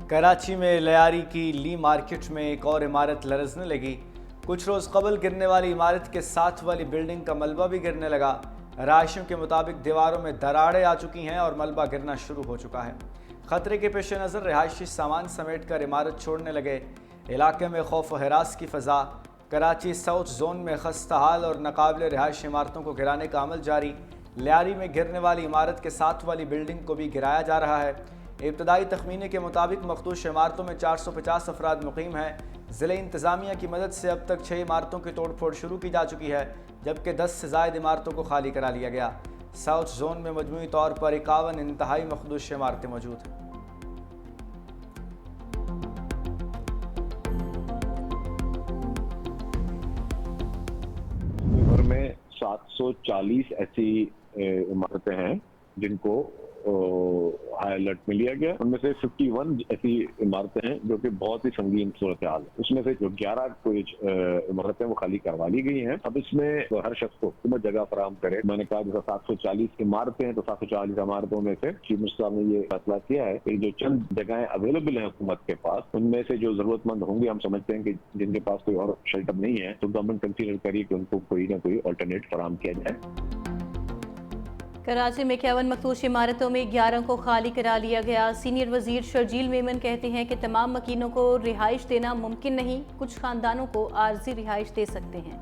کراچی میں لیاری کی لی مارکیٹ میں ایک اور عمارت لرزنے لگی۔ کچھ روز قبل گرنے والی عمارت کے ساتھ والی بلڈنگ کا ملبہ بھی گرنے لگا۔ رہائشیوں کے مطابق دیواروں میں دراڑیں آ چکی ہیں اور ملبہ گرنا شروع ہو چکا ہے۔ خطرے کے پیش نظر رہائشی سامان سمیٹ کر عمارت چھوڑنے لگے۔ علاقے میں خوف و ہراس کی فضا۔ کراچی ساؤتھ زون میں خستہ حال اور ناقابل رہائش عمارتوں کو گرانے کا عمل جاری۔ لیاری میں گرنے والی عمارت کے ساتھ والی بلڈنگ کو بھی گرایا جا رہا ہے۔ ابتدائی تخمینے کے مطابق مخدوش عمارتوں میں 450 افراد مقیم ہیں۔ ضلع انتظامیہ کی مدد سے اب تک 6 عمارتوں کی توڑ پھوڑ شروع کی جا چکی ہے، جبکہ 10 سے زائد عمارتوں کو خالی کرا لیا گیا۔ ساؤتھ زون میں مجموعی طور پر 51 انتہائی مخدوش عمارتیں موجود ہیں۔ گھر میں 740 ایسی عمارتیں ہیں جن کو ہائی الرٹ میں لیا گیا۔ ان میں سے 51 ایسی عمارتیں ہیں جو کہ بہت ہی سنگین صورتحال ہے۔ اس میں سے جو 11 کوئی عمارتیں وہ خالی کروا لی گئی ہیں۔ اب اس میں ہر شخص کو حکومت جگہ فراہم کرے۔ میں نے کہا جیسا 740 عمارتیں ہیں تو 740 عمارتوں میں سے چیف منسٹر صاحب نے یہ فیصلہ کیا ہے کہ جو چند جگہیں اویلیبل ہیں حکومت کے پاس، ان میں سے جو ضرورت مند ہوں گے، ہم سمجھتے ہیں کہ جن کے پاس کوئی اور شیلٹر نہیں ہے، تو گورنمنٹ کنسیڈر کریے کہ ان کو کوئی نہ کوئی آلٹرنیٹ فراہم کیا جائے۔ کراچی میں 51 مخدوش عمارتوں میں 11 کو خالی کرا لیا گیا۔ سینئر وزیر شرجیل میمن کہتے ہیں کہ تمام مکینوں کو رہائش دینا ممکن نہیں، کچھ خاندانوں کو عارضی رہائش دے سکتے ہیں۔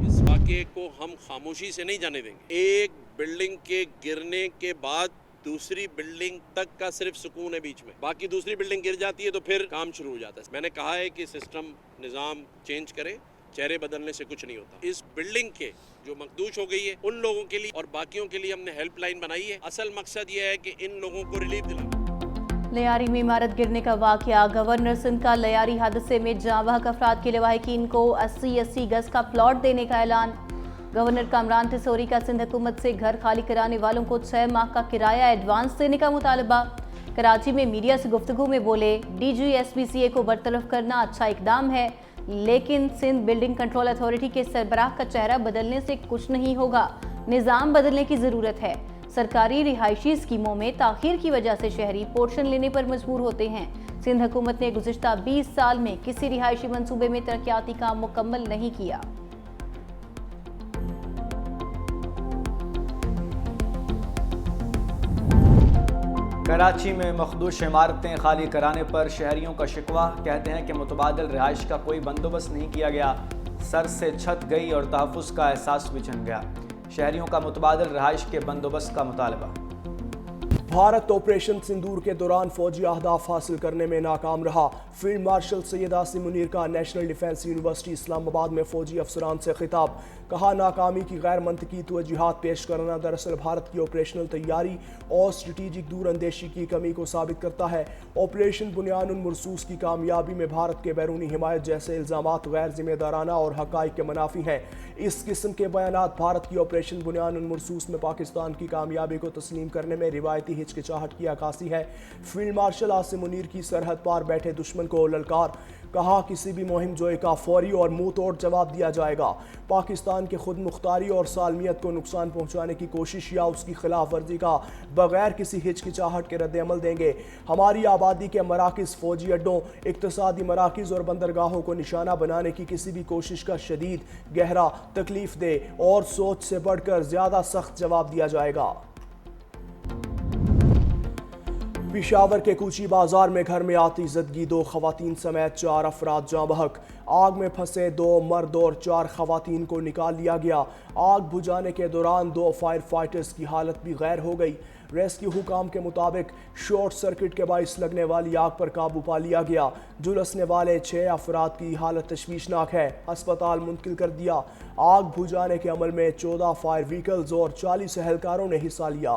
اس واقعے کو ہم خاموشی سے نہیں جانے دیں گے۔ ایک بلڈنگ کے گرنے کے بعد دوسری بلڈنگ تک کا صرف سکون ہے بیچ میں، باقی دوسری بلڈنگ گر جاتی ہے تو پھر کام شروع ہو جاتا ہے۔ میں نے کہا ہے کہ سسٹم نظام چینج کرے، چہرے بدلنے سے کچھ نہیں ہوتا۔ اس بلڈنگ کے جو مخدوش ہو گئی ہے ان لوگوں کے لیے اور باقیوں کے لیے ہم نے ہیلپ لائن بنائی ہے۔ اصل مقصد یہ ہے کہ ان لوگوں کو ریلیف دلانا۔ لیاری میں عمارت گرنے کا واقعہ۔ گورنر سندھ کا لیاری حادثے میں جاں بحق افراد کے لواحقین کو 80 گز کا پلاٹ دینے کا اعلان۔ گورنر کامران تھیسوری کا سندھ حکومت سے گھر خالی کرانے والوں کو 6 ماہ کا کرایہ ایڈوانس دینے کا مطالبہ۔ کراچی میں میڈیا سے گفتگو میں بولے، ڈی جی ایس پی سی اے کو برطرف کرنا اچھا اقدام ہے، لیکن سندھ بلڈنگ کنٹرول اتھارٹی کے سربراہ کا چہرہ بدلنے سے کچھ نہیں ہوگا، نظام بدلنے کی ضرورت ہے۔ سرکاری رہائشی اسکیموں میں تاخیر کی وجہ سے شہری پورشن لینے پر مجبور ہوتے ہیں۔ سندھ حکومت نے گزشتہ 20 سال میں کسی رہائشی منصوبے میں ترقیاتی کام مکمل نہیں کیا۔ کراچی میں مخدوش عمارتیں خالی کرانے پر شہریوں کا شکوہ۔ کہتے ہیں کہ متبادل رہائش کا کوئی بندوبست نہیں کیا گیا، سر سے چھت گئی اور تحفظ کا احساس بھی چھن گیا۔ شہریوں کا متبادل رہائش کے بندوبست کا مطالبہ۔ بھارت آپریشن سندور کے دوران فوجی اہداف حاصل کرنے میں ناکام رہا۔ فیلڈ مارشل سید عاصم منیر کا نیشنل ڈیفنس یونیورسٹی اسلام آباد میں فوجی افسران سے خطاب۔ کہا، ناکامی کی غیر منطقی توجیہات پیش کرنا دراصل بھارت کی آپریشنل تیاری اور اسٹریٹجک دور اندیشی کی کمی کو ثابت کرتا ہے۔ آپریشن بنیان المرصوص کی کامیابی میں بھارت کے بیرونی حمایت جیسے الزامات غیر ذمہ دارانہ اور حقائق کے منافی ہیں۔ اس قسم کے بیانات بھارت کی آپریشن بنیان المرصوص میں پاکستان کی کامیابی کو تسلیم کرنے میں روایتی ہچکچاہٹ کی عکاسی ہے۔ فیلڈ مارشل عاصم منیر کی سرحد پار بیٹھے دشمن کو للکار۔ کہا، کسی بھی مہم جوئی کا فوری اور منہ توڑ جواب دیا جائے گا۔ پاکستان کے خود مختاری اور سالمیت کو نقصان پہنچانے کی کوشش یا اس کی خلاف ورزی کا بغیر کسی ہچکچاہٹ کے رد عمل دیں گے۔ ہماری آبادی کے مراکز، فوجی اڈوں، اقتصادی مراکز اور بندرگاہوں کو نشانہ بنانے کی کسی بھی کوشش کا شدید، گہرا، تکلیف دہ اور سوچ سے بڑھ کر زیادہ سخت جواب دیا جائے گا۔ پشاور کے کوچی بازار میں گھر میں آتی زدگی، 2 خواتین سمیت 4 افراد جاں بحق۔ آگ میں پھنسے 2 مرد اور 4 خواتین کو نکال لیا گیا۔ آگ بجھانے کے دوران 2 فائر فائٹرز کی حالت بھی غیر ہو گئی۔ ریسکیو حکام کے مطابق شارٹ سرکٹ کے باعث لگنے والی آگ پر قابو پا لیا گیا۔ جھلسنے والے 6 افراد کی حالت تشویشناک ہے، ہسپتال منتقل کر دیا۔ آگ بجھانے کے عمل میں 14 فائر وہیکلز اور 40 اہلکاروں نے حصہ لیا۔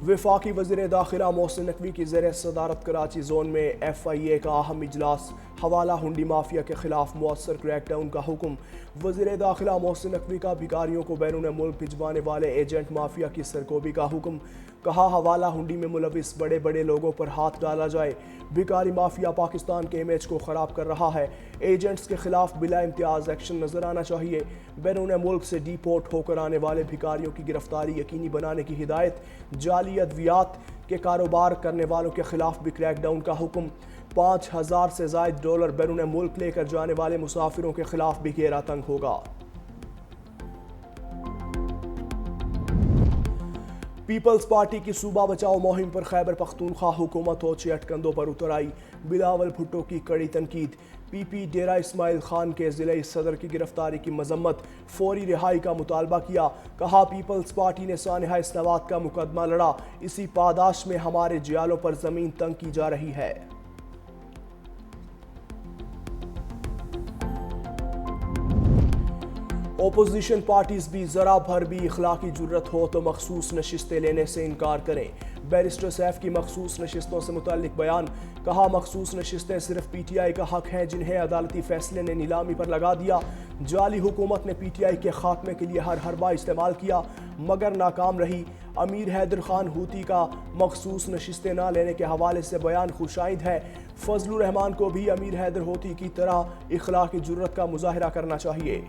وفاقی وزیر داخلہ محسن نقوی کی زیر صدارت کراچی زون میں ایف آئی اے کا اہم اجلاس۔ حوالہ ہنڈی مافیا کے خلاف مؤثر کریک ڈاؤن کا حکم۔ وزیر داخلہ محسن نقوی کا بھکاریوں کو بیرون ملک بھجوانے والے ایجنٹ مافیا کی سرکوبی کا حکم۔ کہا حوالہ ہنڈی میں ملوث بڑے بڑے لوگوں پر ہاتھ ڈالا جائے۔ بھکاری مافیا پاکستان کے امیج کو خراب کر رہا ہے، ایجنٹس کے خلاف بلا امتیاز ایکشن نظر آنا چاہیے۔ بیرون ملک سے ڈی پورٹ ہو کر آنے والے بھکاریوں کی گرفتاری یقینی بنانے کی ہدایت۔ جعلی ادویات کے کاروبار کرنے والوں کے خلاف بھی کریک ڈاؤن کا حکم۔ 5000 سے زائد ڈالر بیرون ملک لے کر جانے والے مسافروں کے خلاف بھی گھیرا تنگ ہوگا۔ پیپلز پارٹی کی صوبہ بچاؤ مہم پر خیبر پختونخوا حکومت اوچے اٹکندوں پر اتر آئی۔ بلاول بھٹو کی کڑی تنقید۔ پی پی ڈیرہ اسماعیل خان کے ضلعی صدر کی گرفتاری کی مذمت، فوری رہائی کا مطالبہ کیا۔ کہا پیپلز پارٹی نے سانحہ اسنوات کا مقدمہ لڑا، اسی پاداش میں ہمارے جیالوں پر زمین تنگ کی جا رہی ہے۔ اپوزیشن پارٹیز بھی ذرا بھر بھی اخلاقی جرت ہو تو مخصوص نشستیں لینے سے انکار کریں۔ بیرسٹر سیف کی مخصوص نشستوں سے متعلق بیان۔ کہا مخصوص نشستیں صرف پی ٹی آئی کا حق ہیں جنہیں عدالتی فیصلے نے نیلامی پر لگا دیا۔ جعلی حکومت نے پی ٹی آئی کے خاتمے کے لیے ہر حربہ استعمال کیا مگر ناکام رہی۔ امیر حیدر خان ہوتی کا مخصوص نشستیں نہ لینے کے حوالے سے بیان خوشائند ہے۔ فضل الرحمان کو بھی امیر حیدر ہوتی کی طرح اخلاقی جرت کا مظاہرہ کرنا چاہیے۔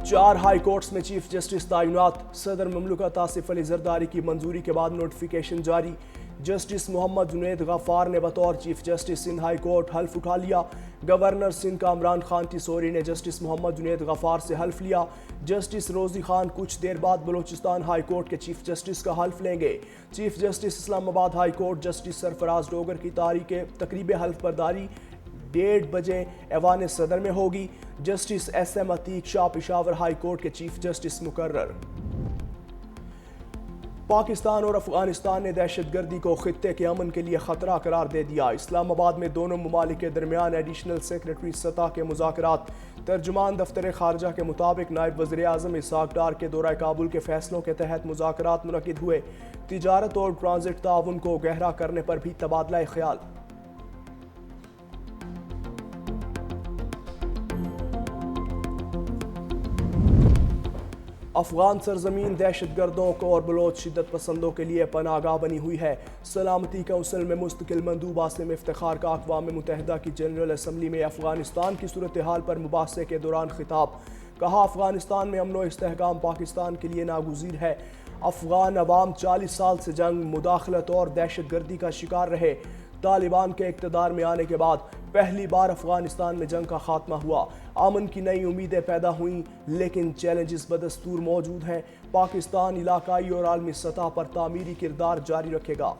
4 ہائی کورٹس میں چیف جسٹس تعینات۔ صدر مملکت آصف علی زرداری کی منظوری کے بعد نوٹیفیکیشن جاری۔ جسٹس محمد جنید غفار نے بطور chief justice Sindh high court حلف اٹھا لیا۔ گورنر سندھ کامران خان ٹیسوری نے جسٹس محمد جنید غفار سے حلف لیا۔ جسٹس روزی خان کچھ دیر بعد بلوچستان ہائی کورٹ کے چیف جسٹس کا حلف لیں گے۔ چیف جسٹس اسلام آباد ہائی کورٹ جسٹس سرفراز ڈوگر کی تقریب حلف برداری 1:30 بجے ایوان صدر میں ہوگی۔ جسٹس ایس ایم عتیق شاہ پشاور ہائی کورٹ کے چیف جسٹس مقرر۔ پاکستان اور افغانستان نے دہشت گردی کو خطے کے امن کے لیے خطرہ قرار دے دیا۔ اسلام آباد میں دونوں ممالک کے درمیان ایڈیشنل سیکریٹری سطح کے مذاکرات۔ ترجمان دفتر خارجہ کے مطابق نائب وزیر اعظم اسحاق ڈار کے دورہ کابل کے فیصلوں کے تحت مذاکرات منعقد ہوئے۔ تجارت اور ٹرانزٹ تعاون کو گہرا کرنے پر بھی تبادلہ خیال۔ افغان سرزمین دہشت گردوں کو اور بلوچ شدت پسندوں کے لیے پناہ گاہ بنی ہوئی ہے۔ سلامتی کونسل میں مستقل مندوب عاصم افتخار کا اقوام متحدہ کی جنرل اسمبلی میں افغانستان کی صورتحال پر مباحثے کے دوران خطاب۔ کہا افغانستان میں امن و استحکام پاکستان کے لیے ناگزیر ہے۔ افغان عوام 40 سال سے جنگ، مداخلت اور دہشت گردی کا شکار رہے۔ طالبان کے اقتدار میں آنے کے بعد پہلی بار افغانستان میں جنگ کا خاتمہ ہوا۔ امن کی نئی امیدیں پیدا ہوئیں لیکن چیلنجز بدستور موجود ہیں۔ پاکستان علاقائی اور عالمی سطح پر تعمیری کردار جاری رکھے گا۔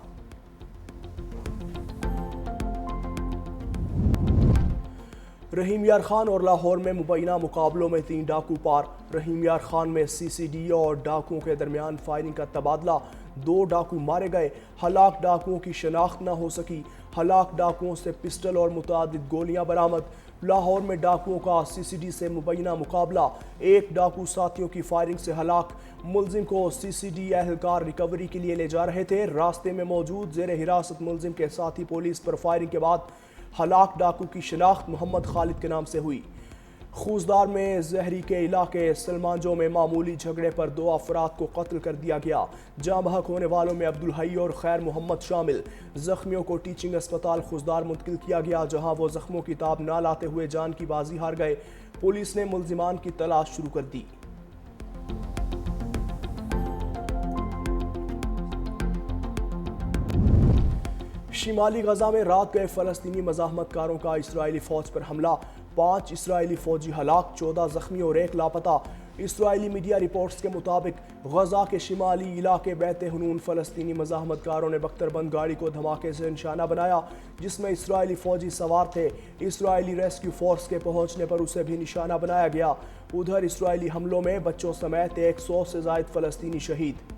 رحیم یار خان اور لاہور میں مبینہ مقابلوں میں 3 ڈاکو پار۔ رحیم یار خان میں سی سی ڈی اور ڈاکوؤں کے درمیان فائرنگ کا تبادلہ، 2 ڈاکو مارے گئے، ہلاک ڈاکوؤں کی شناخت نہ ہو سکی۔ ہلاک ڈاکوؤں سے پسٹل اور متعدد گولیاں برآمد۔ لاہور میں ڈاکوؤں کا سی سی ڈی سے مبینہ مقابلہ، 1 ڈاکو ساتھیوں کی فائرنگ سے ہلاک۔ ملزم کو سی سی ڈی اہلکار ریکوری کے لیے لے جا رہے تھے۔ راستے میں موجود زیر حراست ملزم کے ساتھی پولیس پر فائرنگ کے بعد ہلاک ڈاکو کی شناخت محمد خالد کے نام سے ہوئی۔ خوزدار میں زہری کے علاقے سلمانجو میں معمولی جھگڑے پر 2 افراد کو قتل کر دیا گیا۔ جاں بحق ہونے والوں میں عبدالحی اور خیر محمد شامل۔ زخمیوں کو ٹیچنگ اسپتال خوزدار منتقل کیا گیا جہاں وہ زخموں کی تاب نہ لاتے ہوئے جان کی بازی ہار گئے۔ پولیس نے ملزمان کی تلاش شروع کر دی۔ شمالی غزہ میں رات گئے فلسطینی مزاحمت کاروں کا اسرائیلی فوج پر حملہ، 5 اسرائیلی فوجی ہلاک، 14 زخمی اور 1 لاپتہ۔ اسرائیلی میڈیا رپورٹس کے مطابق غزہ کے شمالی علاقے بیت حنون فلسطینی مزاحمت کاروں نے بختربند گاڑی کو دھماکے سے نشانہ بنایا جس میں اسرائیلی فوجی سوار تھے۔ اسرائیلی ریسکیو فورس کے پہنچنے پر اسے بھی نشانہ بنایا گیا۔ ادھر اسرائیلی حملوں میں بچوں سمیت 100 سے زائد فلسطینی شہید۔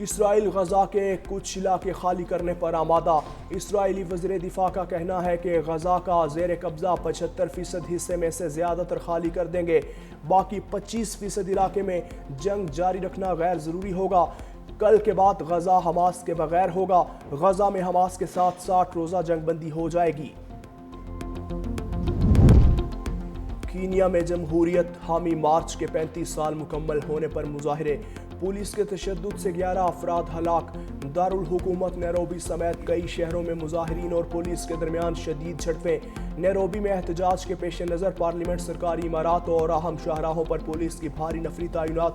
اسرائیل غزہ کے کچھ علاقے خالی کرنے پر آمادہ۔ اسرائیلی وزیر دفاع کا کہنا ہے کہ غزہ کا زیر قبضہ 75% حصے میں سے زیادہ تر خالی کر دیں گے، باقی 25% علاقے میں جنگ جاری رکھنا غیر ضروری ہوگا۔ کل کے بعد غزہ حماس کے بغیر ہوگا، غزہ میں حماس کے ساتھ 60 روزہ جنگ بندی ہو جائے گی۔ کینیا میں جمہوریت حامی مارچ کے 35 سال مکمل ہونے پر مظاہرے، پولیس کے تشدد سے 11 افراد ہلاک، دارالحکومت نیروبی سمیت کئی شہروں میں مظاہرین اور پولیس کے درمیان شدید جھڑپیں۔ نیروبی میں احتجاج کے پیش نظر پارلیمنٹ، سرکاری عمارات اور اہم شاہراہوں پر پولیس کی بھاری نفری تعینات،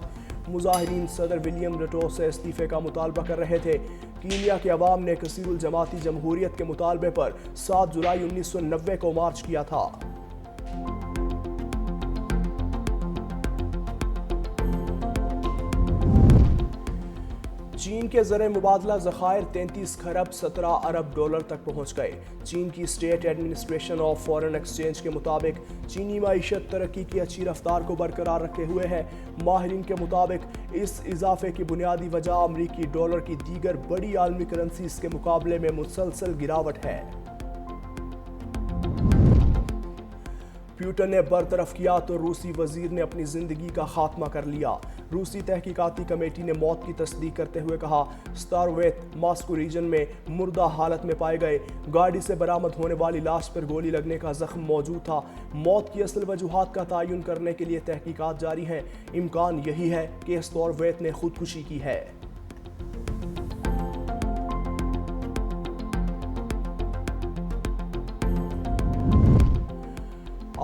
مظاہرین صدر ولیم رٹو سے استعفے کا مطالبہ کر رہے تھے۔ کینیا کے عوام نے کثیر الجماعتی جمہوریت کے مطالبے پر 7 جولائی 1990 کو مارچ کیا تھا۔ چین کے زر مبادلہ ذخائر 33 خرب 17 ارب ڈالر تک پہنچ گئے۔ چین کی state administration of foreign exchange کے مطابق چینی معیشت ترقی کی اچھی رفتار کو برقرار رکھے ہوئے ہے۔ ماہرین کے مطابق اس اضافے کی بنیادی وجہ امریکی ڈالر کی دیگر بڑی عالمی کرنسیز کے مقابلے میں مسلسل گراوٹ ہے۔ پیوٹن نے برطرف کیا تو روسی وزیر نے اپنی زندگی کا خاتمہ کر لیا۔ روسی تحقیقاتی کمیٹی نے موت کی تصدیق کرتے ہوئے کہا، ستارویت ماسکو ریجن میں مردہ حالت میں پائے گئے۔ گاڑی سے برآمد ہونے والی لاش پر گولی لگنے کا زخم موجود تھا۔ موت کی اصل وجوہات کا تعین کرنے کے لیے تحقیقات جاری ہیں۔ امکان یہی ہے کہ ستارویت نے خودکشی کی ہے۔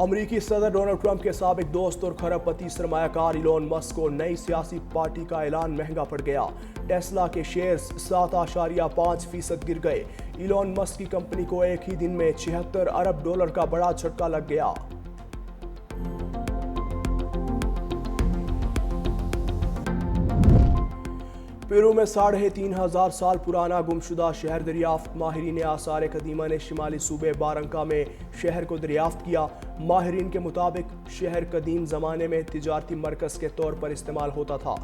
امریکی صدر ڈونلڈ ٹرمپ کے سابق دوست اور کھرب پتی سرمایہ کار ایلون مسک کو نئی سیاسی پارٹی کا اعلان مہنگا پڑ گیا۔ ٹیسلا کے شیئرز 7.5% گر گئے۔ ایلون مسک کی کمپنی کو ایک ہی دن میں 76 ارب ڈالر کا بڑا جھٹکا لگ گیا۔ پیرو میں 3500 سال پرانا گمشدہ شہر دریافت، ماہرین آثار قدیمہ نے شمالی صوبے بارنکا میں شہر کو دریافت کیا۔ ماہرین کے مطابق شہر قدیم زمانے میں تجارتی مرکز کے طور پر استعمال ہوتا تھا۔